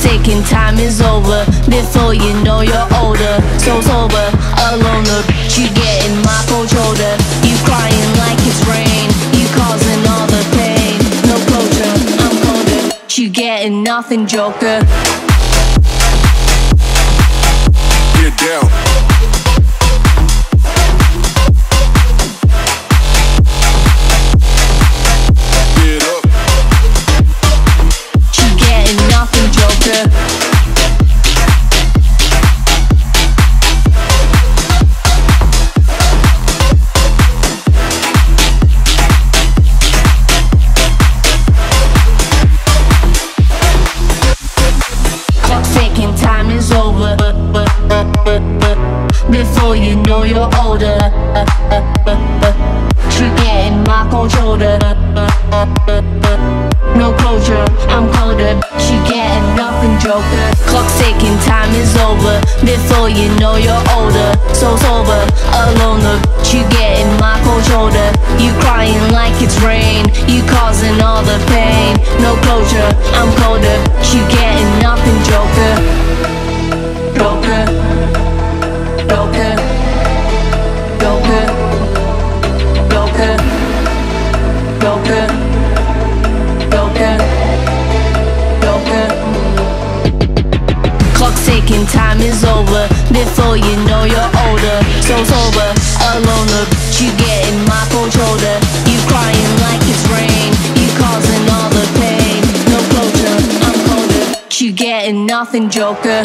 ticking, time is over. Before you know you're older. So sober, alone, look, you getting my cold shoulder. You crying like it's rain, you causing all the pain. No closure, I'm colder, you getting nothing, joker. Get down. Time is over. Before you know you're older. You're getting my cold shoulder. No closure, I'm colder. She getting nothing, joker. Clock ticking, time is over. Before you know you're older. So sober, alone, look, you getting my cold shoulder. You crying like it's rain, you causing all the pain. No closure, I'm colder. You getting nothing, joker. Joker, joker, joker, joker, joker, joker, joker. Clock ticking, time is over. Before you know you're older. So sober, alone, look, you getting my cold shoulder. You crying like it's rain, you causing all the pain. No closure, I'm colder. You getting nothing, joker.